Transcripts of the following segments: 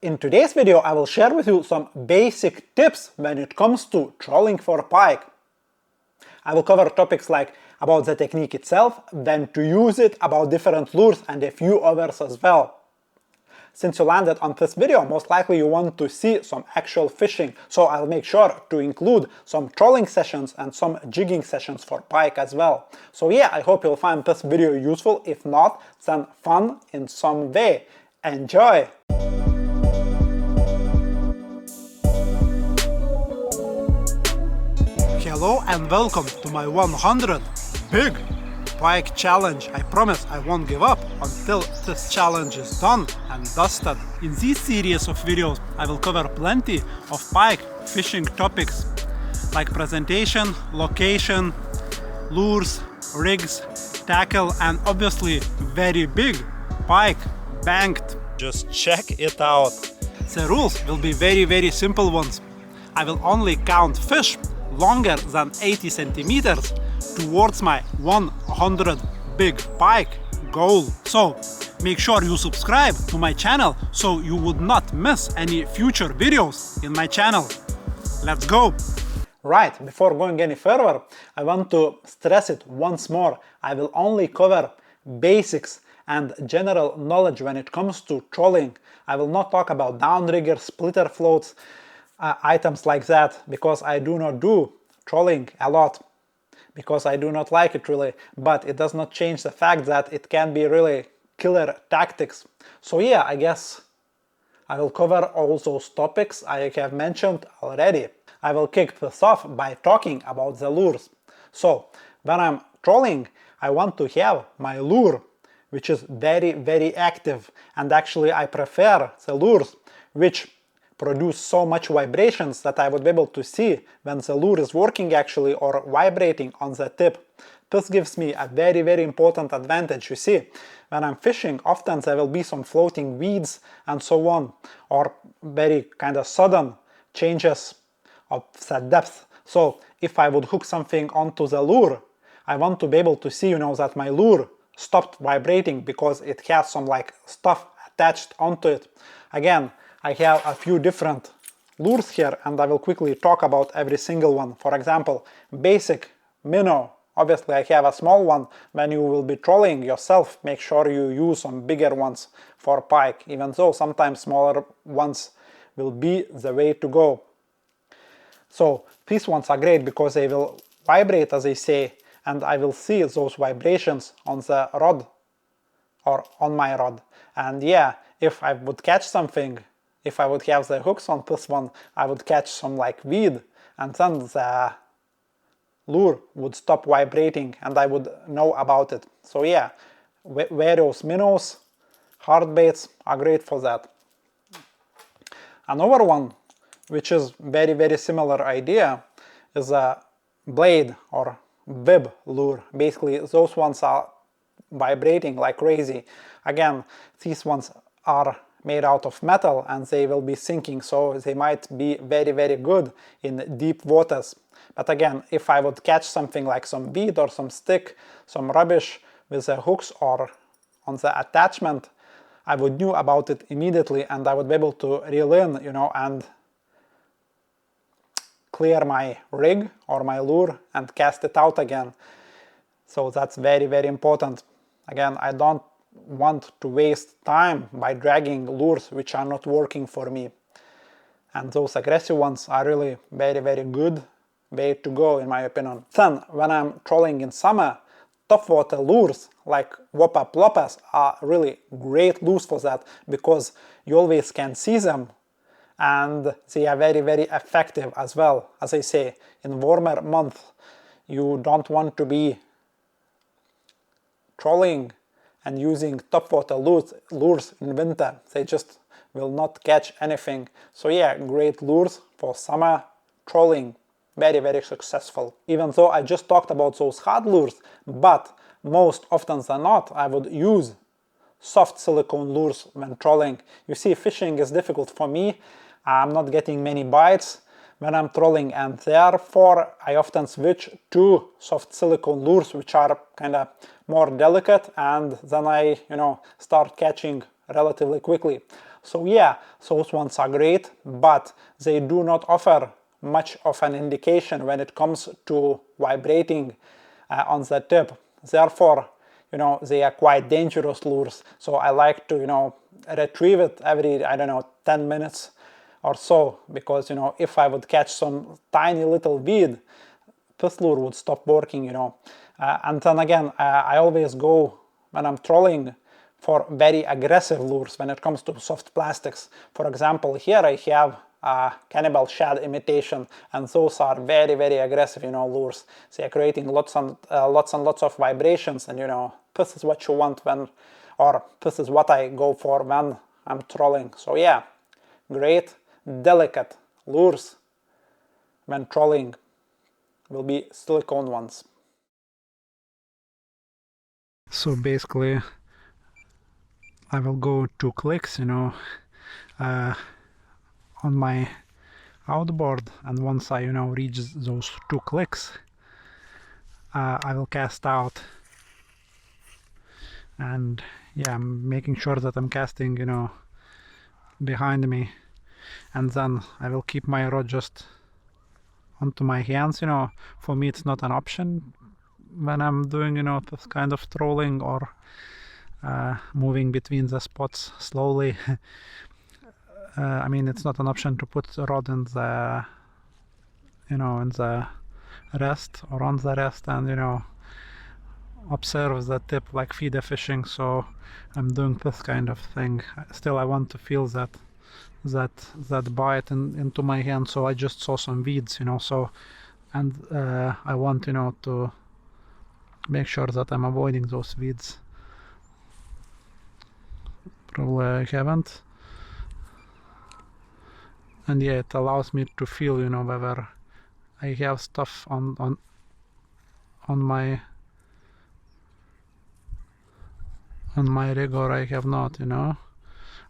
In today's video, I will share with you some basic tips when it comes to trolling for pike. I will cover topics like about the technique itself, when to use it, about different lures and a few others as well. Since you landed on this video, most likely you want to see some actual fishing, so I'll make sure to include some trolling sessions and some jigging sessions for pike as well. So yeah, I hope you'll find this video useful. If not, then fun in some way. Enjoy! Hello and welcome to my 100 Big Pike challenge. I promise I won't give up until this challenge is done and dusted. In this series of videos I will cover plenty of pike fishing topics like presentation, location, lures, rigs, tackle and obviously very big pike banked. Just check it out. The rules will be very simple ones. I will only count fish longer than 80 centimeters towards my 100 big pike goal. So make sure you subscribe to my channel so you would not miss any future videos in my channel. Let's go! Right, before going any further, I want to stress it once more. I will only cover basics and general knowledge when it comes to trolling. I will not talk about downriggers, splitter floats, items like that, because I do not do trolling a lot, because I do not like it really, but it does not change the fact that it can be really killer tactics. So yeah, I guess I will cover all those topics I have mentioned already. I will kick this off by talking about the lures. So when I'm trolling, I want to have my lure which is very active, and actually I prefer the lures which produce so much vibrations that I would be able to see when the lure is working actually or vibrating on the tip. This gives me a very important advantage. You see, when I'm fishing, often there will be some floating weeds and so on, or very kind of sudden changes of the depth. So if I would hook something onto the lure, I want to be able to see, that my lure stopped vibrating because it has some like stuff attached onto it. Again, I have a few different lures here and I will quickly talk about every single one. For example, basic minnow. Obviously I have a small one. When you will be trolling yourself, make sure you use some bigger ones for pike, even though sometimes smaller ones will be the way to go. So these ones are great because they will vibrate, as they say, and I will see those vibrations on the rod or on my rod. And yeah, if I would catch something, if I would have the hooks on this one, I would catch some like weed, and then the lure would stop vibrating and I would know about it. So yeah, various minnows, hard baits are great for that. Another one, which is very similar idea, is a blade or web lure. Basically, those ones are vibrating like crazy. Again, these ones are made out of metal and they will be sinking, so they might be very good in deep waters. But again, if I would catch something like some weed or some stick, some rubbish with the hooks or on the attachment, I would know about it immediately and I would be able to reel in, and clear my rig or my lure and cast it out again. So that's very important. Again, I don't want to waste time by dragging lures which are not working for me. And those aggressive ones are really very good way to go in my opinion. Then, when I'm trolling in summer, topwater lures like whopper ploppers are really great lures for that, because you always can see them and they are very effective as well. As I say, in warmer months you don't want to be trolling and using topwater lures in winter. They just will not catch anything. So yeah, great lures for summer trolling. Very successful. Even though I just talked about those hard lures, but most often than not I would use soft silicone lures when trolling. You see, fishing is difficult for me. I'm not getting many bites when I'm trolling, and therefore I often switch to soft silicone lures which are kind of more delicate, and then I start catching relatively quickly. So yeah, those ones are great, but they do not offer much of an indication when it comes to vibrating on the tip. Therefore, they are quite dangerous lures. So I like to, retrieve it every, I don't know, 10 minutes or so, because, if I would catch some tiny little weed, this lure would stop working, and then again, I always go, when I'm trolling, for very aggressive lures when it comes to soft plastics. For example, here I have cannibal shad imitation, and those are very, very aggressive, lures. They are creating lots and lots of vibrations, and this is what you want or this is what I go for when I'm trolling. So yeah, great, delicate lures when trolling will be silicone ones. So basically, I will go 2 clicks, on my outboard, and once I, reach those 2 clicks, I will cast out, and yeah, I'm making sure that I'm casting, behind me, and then I will keep my rod just onto my hands. For me it's not an option when I'm doing, this kind of trolling or moving between the spots slowly. I mean, it's not an option to put the rod in the, in the rest or on the rest and, observe the tip like feeder fishing. So I'm doing this kind of thing. Still, I want to feel that bite into my hand. So I just saw some weeds, so, and I want, to make sure that I'm avoiding those weeds. Probably I haven't. And yeah, it allows me to feel, whether I have stuff on my rig or I have not,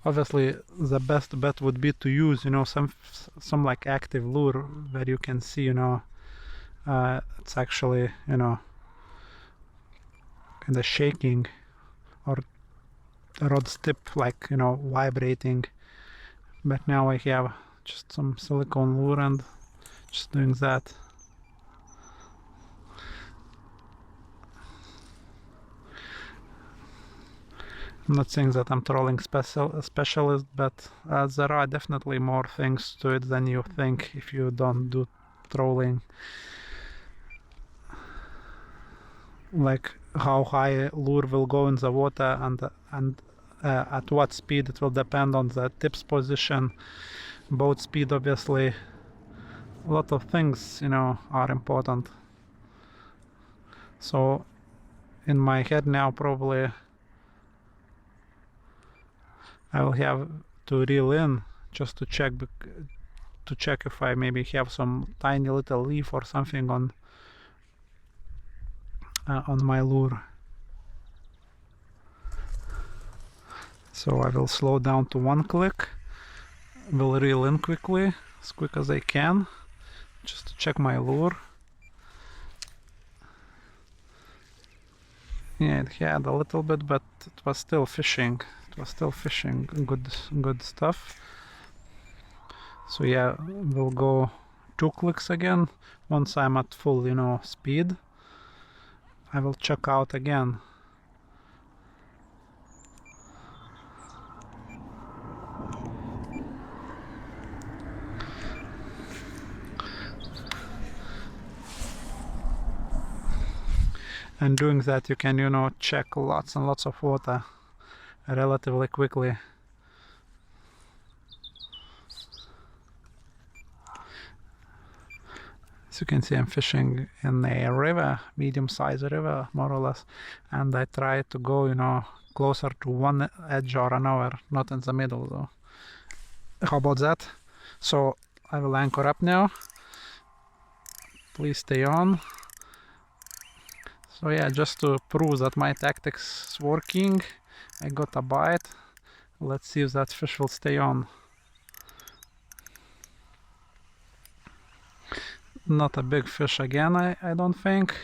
Obviously, the best bet would be to use, some like active lure where you can see, it's actually, kind of shaking, or rod's tip like, vibrating. But now I have just some silicone lure and just doing that. I'm not saying that I'm trolling specialist, but there are definitely more things to it than you think if you don't do trolling. Like how high lure will go in the water and at what speed. It will depend on the tip's position, boat speed, obviously. A lot of things, are important. So in my head now, probably I will have to reel in just to check if I maybe have some tiny little leaf or something on my lure. So I will slow down to 1 click, will reel in quickly, as quick as I can, just to check my lure. Yeah, it had a little bit, but it was still fishing. It was still fishing good stuff. So yeah, we'll go 2 clicks again. Once I'm at full, speed, I will check out again. And doing that, you can, check lots and lots of water relatively quickly. As you can see, I'm fishing in a river, medium-sized river, more or less, and I try to go, closer to one edge or another, not in the middle though. How about that? So I will anchor up now. Please stay on. So yeah, just to prove that my tactics is working, I got a bite. Let's see if that fish will stay on. Not a big fish again, I don't think.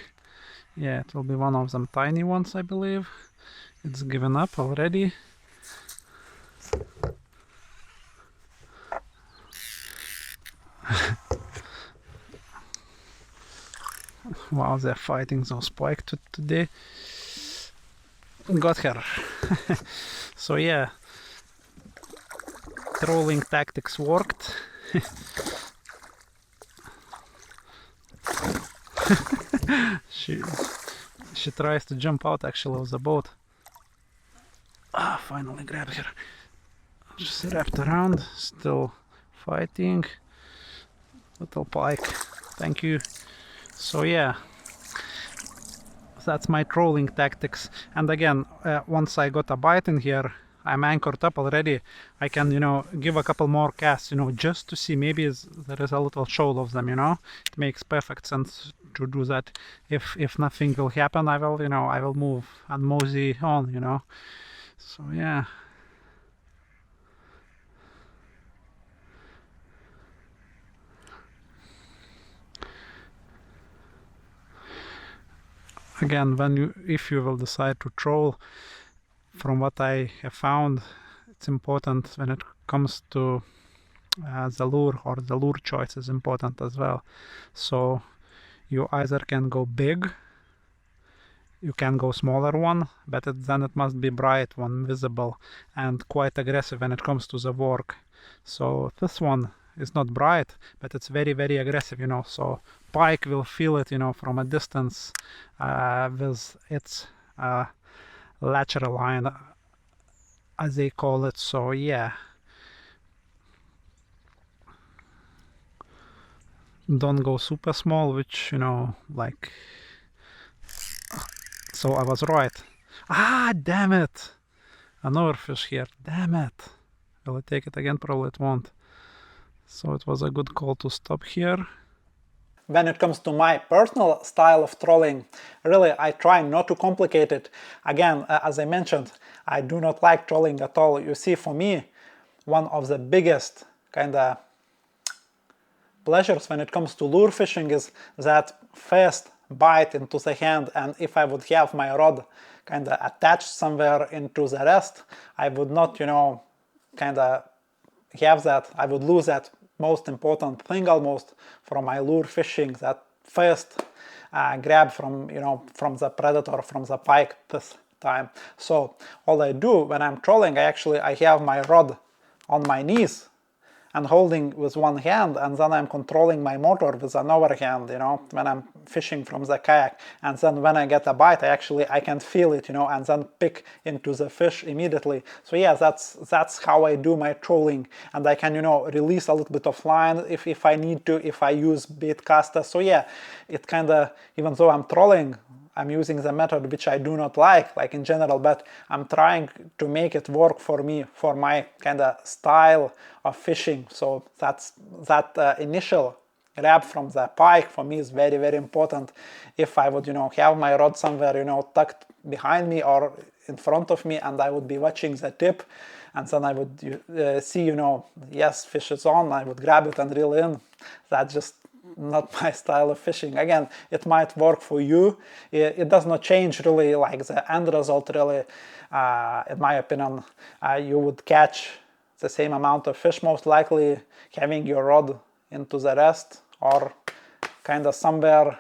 Yeah, it will be one of them tiny ones, I believe. It's given up already. Wow, they're fighting those pike today. Got her. So yeah, trolling tactics worked. She tries to jump out actually of the boat. Ah, finally grabbed her. Just wrapped around, still fighting. Little pike, thank you. So yeah, that's my trolling tactics. And again, once I got a bite in here, I'm anchored up already. I can, give a couple more casts, just to see maybe there is a little shoal of them, It makes perfect sense to do that. If nothing will happen, I will move and mosey on, So yeah. Again, if you will decide to troll, from what I have found, it's important when it comes to the lure, or the lure choice is important as well. So you either can go big, you can go smaller one, but then it must be bright one, visible, and quite aggressive when it comes to the work. So this one is not bright, but it's very, very aggressive, so pike will feel it, from a distance with its lateral line, as they call it. So yeah, don't go super small, which like, so I was right. Ah, damn it, another fish here, damn it. Will I take it again? Probably it won't. So it was a good call to stop here. When it comes to my personal style of trolling, really I try not to complicate it. Again, as I mentioned, I do not like trolling at all. You see, for me, one of the biggest kind of pleasures when it comes to lure fishing is that first bite into the hand, and if I would have my rod kind of attached somewhere into the rest, I would not, kind of have that. I would lose that most important thing almost from my lure fishing, that first grab from from the predator, from the pike this time. So all I do when I'm trolling, I have my rod on my knees and holding with one hand, and then I'm controlling my motor with another hand, when I'm fishing from the kayak. And then when I get a bite, I can feel it, and then pick into the fish immediately. So yeah, that's how I do my trolling, and I can, release a little bit of line if I need to, if I use bait caster. So yeah, it kind of, even though I'm trolling, I'm using the method which I do not like in general, but I'm trying to make it work for me, for my kind of style of fishing. So that initial grab from the pike for me is very, very important. If I would, have my rod somewhere, tucked behind me or in front of me, and I would be watching the tip, and then I would see, yes, fish is on, I would grab it and reel in. That's just not my style of fishing. Again, it might work for you. It does not change really, like the end result really. In my opinion, you would catch the same amount of fish most likely having your rod into the rest or kind of somewhere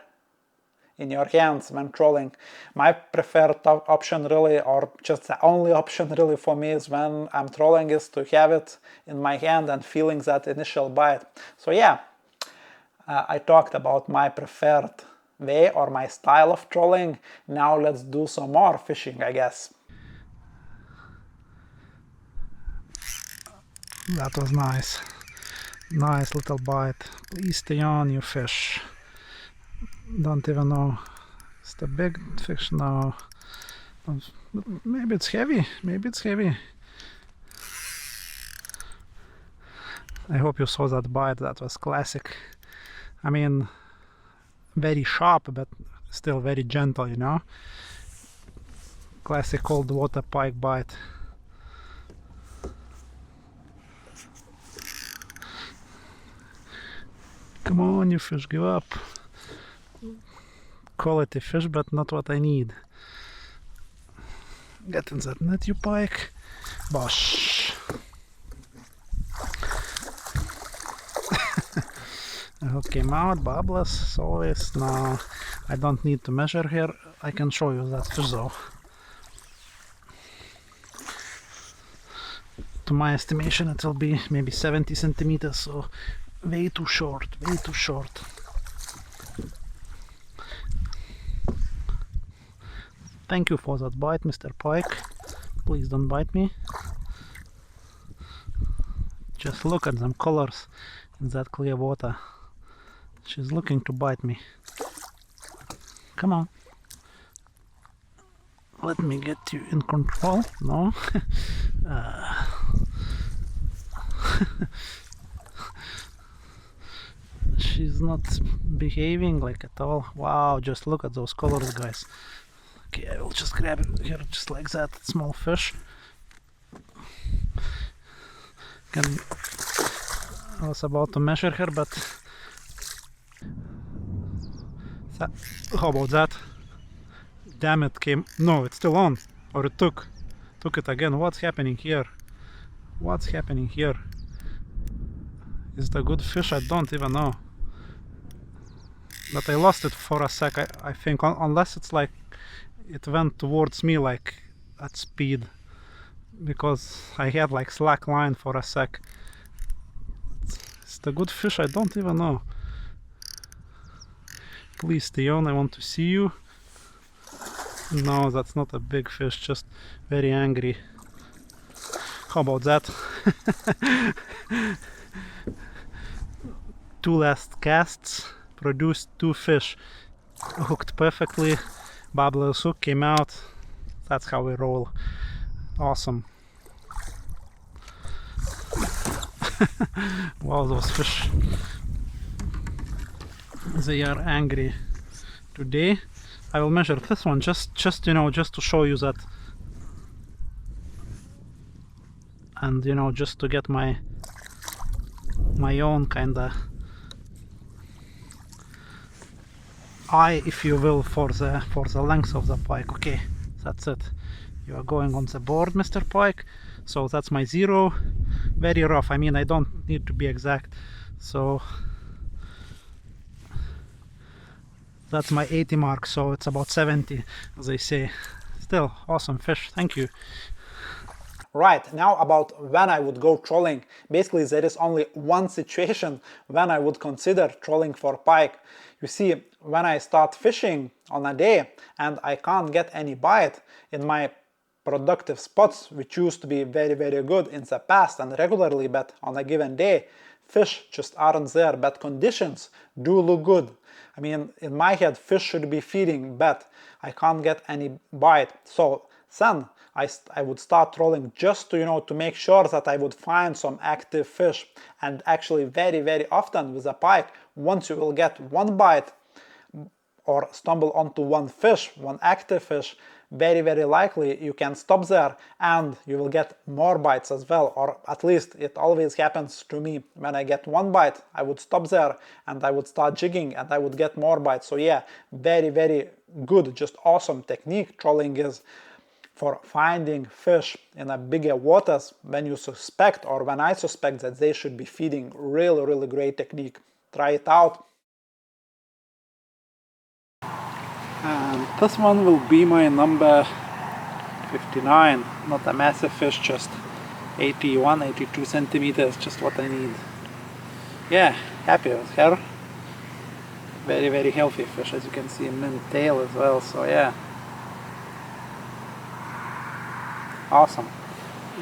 in your hands when trolling. My preferred option really, or just the only option really for me, is when I'm trolling, is to have it in my hand and feeling that initial bite. So yeah, I talked about my preferred way or my style of trolling. Now let's do some more fishing, I guess. That was nice. Nice little bite. Please stay on, you fish. Don't even know. It's the big fish now. Maybe it's heavy. Maybe it's heavy. I hope you saw that bite. That was classic. I mean, very sharp, but still very gentle, Classic cold water pike bite. Come on, you fish, give up. Quality fish, but not what I need. Get in that net, you pike. Bosh. I hook him out, bubbles, always. No, I don't need to measure here. I can show you that fish though. To my estimation, it will be maybe 70 centimeters, so way too short, way too short. Thank you for that bite, Mr. Pike. Please don't bite me. Just look at them colors in that clear water. She's looking to bite me. Come on. Let me get you in control. No? She's not behaving like at all. Wow, just look at those colors, guys. Okay, I will just grab it here just like that. Small fish. I was about to measure her, but how about that? Damn, it came. No, it's still on. Or it took it again. What's happening here? What's happening here? Is it a good fish? I don't even know. But I lost it for a sec, I think, unless it's like it went towards me like at speed, because I had like slack line for a sec. It's a good fish? I don't even know. Please stay on, I want to see you. No, that's not a big fish, just very angry. How about that? Two last casts produced two fish. Hooked perfectly. Babbler's hook came out. That's how we roll. Awesome. Wow, those fish. They are angry today. I will measure this one just you know, just to show you that, and you know, just to get my own kinda eye, if you will, for the length of the pike. Okay, that's it. You are going on the board, Mr. Pike. So that's my 0. Very rough. I mean, I don't need to be exact. So that's my 80 mark, so it's about 70, as they say. Still, awesome fish, thank you. Right, now about when I would go trolling. Basically, there is only one situation when I would consider trolling for pike. You see, when I start fishing on a day and I can't get any bite in my productive spots, which used to be very, very good in the past and regularly, but on a given day, fish just aren't there, but conditions do look good. I mean, in my head, fish should be feeding, but I can't get any bite. So then I would start trolling just to, you know, to make sure that I would find some active fish. And actually very, very often with a pike, once you will get one bite or stumble onto one fish, one active fish, very, very likely you can stop there and you will get more bites as well, or at least it always happens to me. When I get one bite, I would stop there and I would start jigging and I would get more bites. So yeah, very, very good, just awesome technique trolling is for finding fish in a bigger waters when you suspect, or when I suspect that they should be feeding. Really, really great technique. Try it out. And this one will be my number 59. Not a massive fish, just 81, 82 centimeters, just what I need. Yeah, happy with her. Very, very healthy fish, as you can see, mint tail as well, so yeah. Awesome.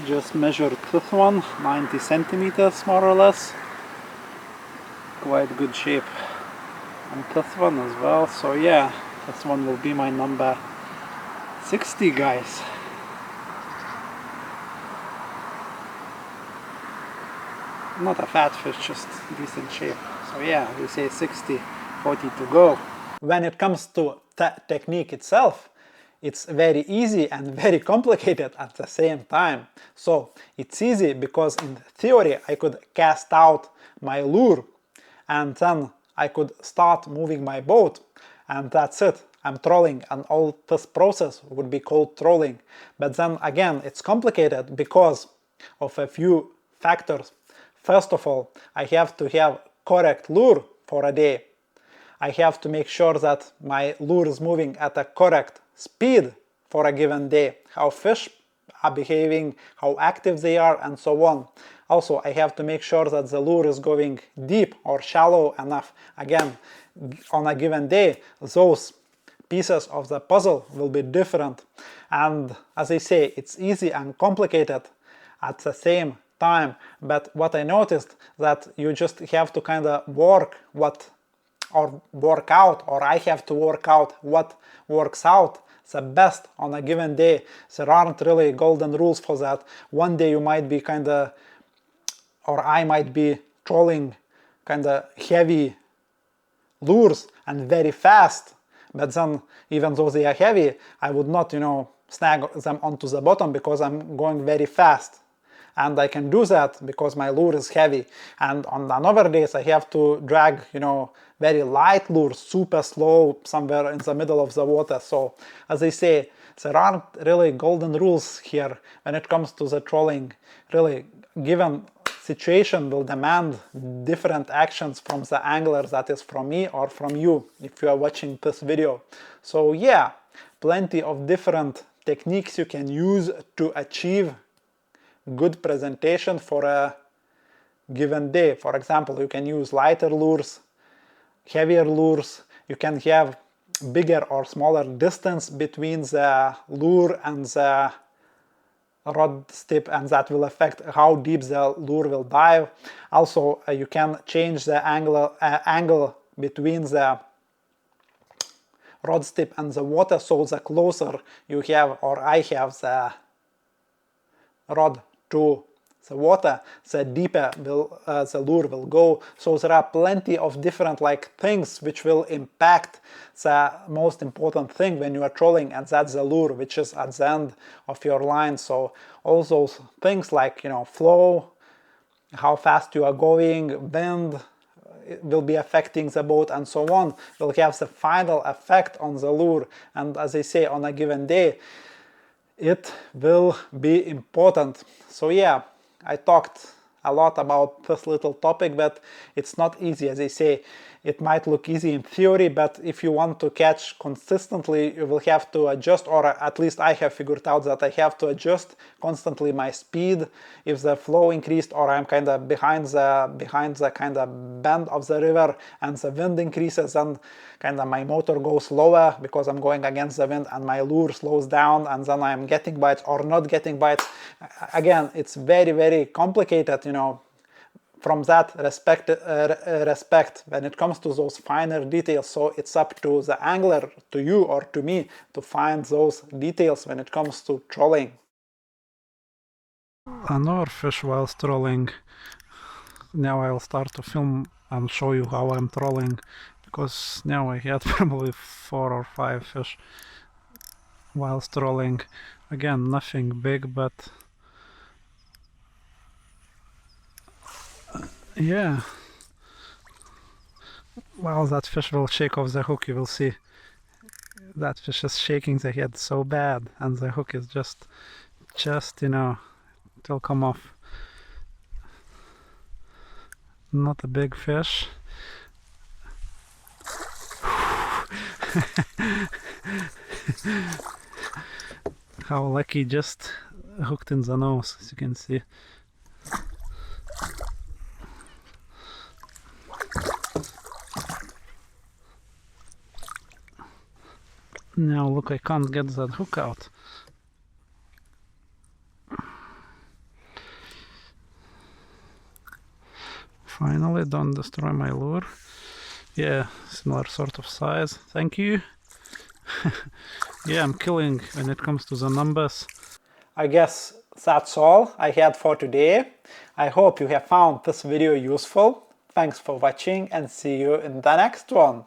Just measured this one, 90 centimeters more or less. Quite good shape. And this one as well, so yeah. This one will be my number 60, guys. Not a fat fish, just decent shape. So yeah, we say 60, 40 to go. When it comes to technique itself, it's very easy and very complicated at the same time. So it's easy because in theory I could cast out my lure and then I could start moving my boat. And that's it. I'm trolling, and all this process would be called trolling. But then again, it's complicated because of a few factors. First of all, I have to have correct lure for a day. I have to make sure that my lure is moving at a correct speed for a given day, how fish are behaving, how active they are, and so on. Also, I have to make sure that the lure is going deep or shallow enough. Again, on a given day, those pieces of the puzzle will be different. And as I say, it's easy and complicated at the same time. But what I noticed that you just have to kind of work out, or I have to work out what works out the best on a given day. There aren't really golden rules for that. One day you might be kind of, or I might be trolling kind of heavy lures and very fast, but then even though they are heavy, I would not, snag them onto the bottom because I'm going very fast. And I can do that because my lure is heavy. And on another days I have to drag, very light lures, super slow, somewhere in the middle of the water. So as I say, there aren't really golden rules here when it comes to the trolling. Really, given situation will demand different actions from the angler, that is from me or from you if you are watching this video. So yeah, plenty of different techniques you can use to achieve good presentation for a given day. For example, you can use lighter lures, heavier lures, you can have bigger or smaller distance between the lure and the rod tip, and that will affect how deep the lure will dive. Also, you can change the angle between the rod tip and the water, so the closer you have, or I have, the rod to the water, the deeper the lure will go. So there are plenty of different things which will impact the most important thing when you are trolling, and that's the lure, which is at the end of your line. So all those things like flow, how fast you are going, wind will be affecting the boat, and so on, will have the final effect on the lure. And as I say, on a given day it will be important. So yeah, I talked a lot about this little topic, but it's not easy. As I say, it might look easy in theory, but if you want to catch consistently, you will have to adjust, or at least I have figured out that I have to adjust constantly my speed if the flow increased, or I'm kind of behind the kind of bend of the river and the wind increases, and kind of my motor goes slower because I'm going against the wind, and my lure slows down, and then I'm getting bites or not getting bites. Again, it's very, very complicated, from that respect when it comes to those finer details. So it's up to the angler, to you or to me, to find those details when it comes to trolling. Another fish while trolling. Now I'll start to film and show you how I'm trolling, because now I had probably 4 or 5 fish while trolling. Again, nothing big, but yeah, while that fish will shake off the hook, you will see that fish is shaking the head so bad, and the hook is just it will come off. Not a big fish. How lucky, just hooked in the nose, as you can see. Now look, I can't get that hook out. Finally, don't destroy my lure. Yeah, similar sort of size. Thank you. Yeah, I'm killing when it comes to the numbers. I guess that's all I had for today. I hope you have found this video useful. Thanks for watching, and see you in the next one.